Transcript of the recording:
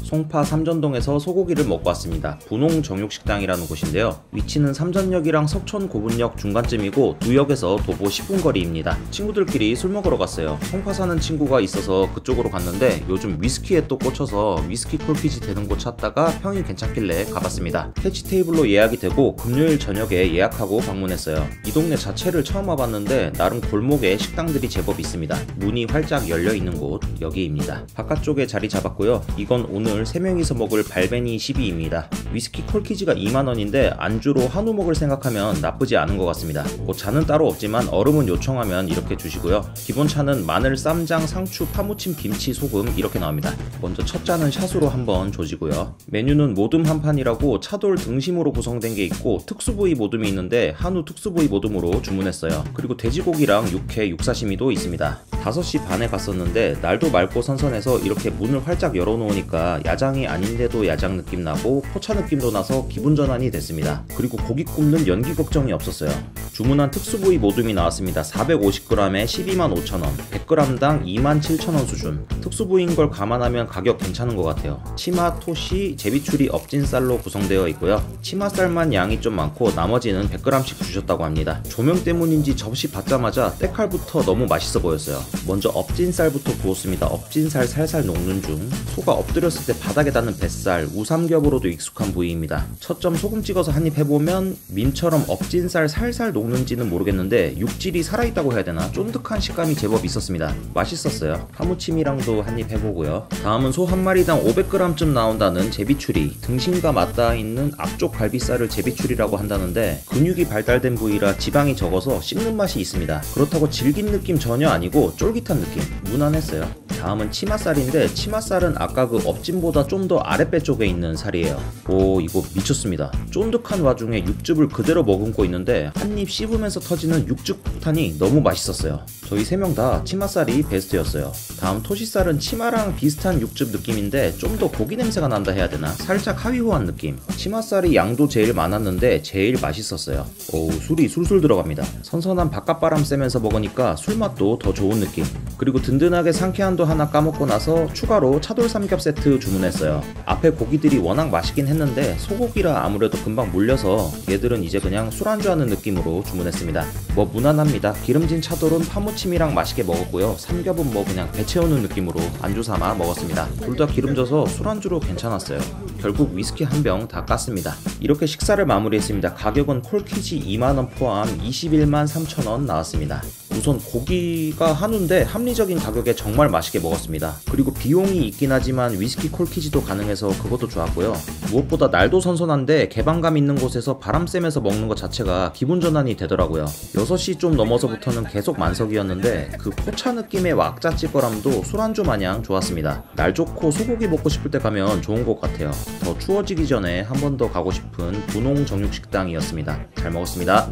송파 삼전동에서 소고기를 먹고 왔습니다. 분홍 정육식당이라는 곳인데요. 위치는 삼전역이랑 석천 고분역 중간쯤이고 두 역에서 도보 10분 거리입니다. 친구들끼리 술 먹으러 갔어요. 송파 사는 친구가 있어서 그쪽으로 갔는데 요즘 위스키에 또 꽂혀서 위스키 콜키지 되는 곳 찾다가 평이 괜찮길래 가봤습니다. 캐치 테이블로 예약이 되고 금요일 저녁에 예약하고 방문했어요. 이 동네 자체를 처음 와봤는데 나름 골목에 식당들이 제법 있습니다. 문이 활짝 열려있는 곳 여기입니다. 바깥쪽에 자리 잡았고요. 이건 오늘 3명이서 먹을 발베니 12입니다. 위스키 콜키지가 2만원인데 안주로 한우 먹을 생각하면 나쁘지 않은 것 같습니다. 뭐 잔은 따로 없지만 얼음은 요청하면 이렇게 주시고요. 기본 차는 마늘, 쌈장, 상추, 파무침, 김치, 소금 이렇게 나옵니다. 먼저 첫 잔은 샷으로 한번 조지고요. 메뉴는 모듬 한 판이라고 차돌 등심으로 구성된 게 있고 특수부위 모듬이 있는데 한우 특수부위 모듬으로 주문했어요. 그리고 돼지고기랑 육회, 육사시미도 있습니다. 5시 반에 갔었는데 날도 맑고 선선해서 이렇게 문을 활짝 열어놓으니까 야장이 아닌데도 야장 느낌 나고 포차 느낌도 나서 기분 전환이 됐습니다. 그리고 고기 굽는 연기 걱정이 없었어요. 주문한 특수부위 모듬이 나왔습니다. 450g에 125,000원, 100g당 27,000원 수준. 특수부위인 걸 감안하면 가격 괜찮은 것 같아요. 치마, 토시, 제비추리, 엎진살로 구성되어 있고요. 치마살만 양이 좀 많고 나머지는 100g씩 주셨다고 합니다. 조명 때문인지 접시 받자마자 때칼부터 너무 맛있어 보였어요. 먼저 엎진살부터 구웠습니다. 엎진살 살살 녹는 중. 소가 엎드렸을 때 바닥에 닿는 뱃살, 우삼겹으로도 익숙한 부위입니다. 첫 점 소금 찍어서 한입 해보면 밈처럼 엎진살 살살 녹는지는 모르겠는데 육질이 살아있다고 해야 되나? 쫀득한 식감이 제법 있었습니다. 맛있었어요. 파무침이랑도 한입 해보고요. 다음은 소 한 마리당 500g쯤 나온다는 제비추리. 등심과 맞닿아 있는 앞쪽 갈비살을 제비추리라고 한다는데 근육이 발달된 부위라 지방이 적어서 씹는 맛이 있습니다. 그렇다고 질긴 느낌 전혀 아니고 쫄깃한 느낌. 무난했어요. 다음은 치맛살인데 치맛살은 아까 그 엎진보다 좀 더 아랫배 쪽에 있는 살이에요. 오, 이거 미쳤습니다. 쫀득한 와중에 육즙을 그대로 머금고 있는데 한입 씹으면서 터지는 육즙 폭탄이 너무 맛있었어요. 저희 3명 다 치맛살이 베스트였어요. 다음 토시살은 치마랑 비슷한 육즙 느낌인데 좀 더 고기 냄새가 난다 해야 되나? 살짝 하위호한 느낌. 치맛살이 양도 제일 많았는데 제일 맛있었어요. 오, 술이 술술 들어갑니다. 선선한 바깥바람 쐬면서 먹으니까 술맛도 더 좋은 느낌. 그리고 든든하게 상쾌한도 하나 까먹고 나서 추가로 차돌 삼겹 세트 주문했어요. 앞에 고기들이 워낙 맛있긴 했는데 소고기라 아무래도 금방 물려서 얘들은 이제 그냥 술안주 하는 느낌으로 주문했습니다. 뭐 무난합니다. 기름진 차돌은 파무침이랑 맛있게 먹었고요. 삼겹은 뭐 그냥 배 채우는 느낌으로 안주 삼아 먹었습니다. 둘 다 기름져서 술안주로 괜찮았어요. 결국 위스키 한 병 다 깠습니다. 이렇게 식사를 마무리했습니다. 가격은 콜키지 2만원 포함 213,000원 나왔습니다. 우선 고기가 한우인데 합리적인 가격에 정말 맛있게 먹었습니다. 그리고 비용이 있긴 하지만 위스키 콜키지도 가능해서 그것도 좋았고요. 무엇보다 날도 선선한데 개방감 있는 곳에서 바람 쐬면서 먹는 것 자체가 기분 전환이 되더라고요. 6시 좀 넘어서부터는 계속 만석이었는데 그 포차 느낌의 왁자찌거람도 술안주 마냥 좋았습니다. 날 좋고 소고기 먹고 싶을 때 가면 좋은 것 같아요. 더 추워지기 전에 한 번 더 가고 싶은 분홍 정육식당이었습니다. 잘 먹었습니다.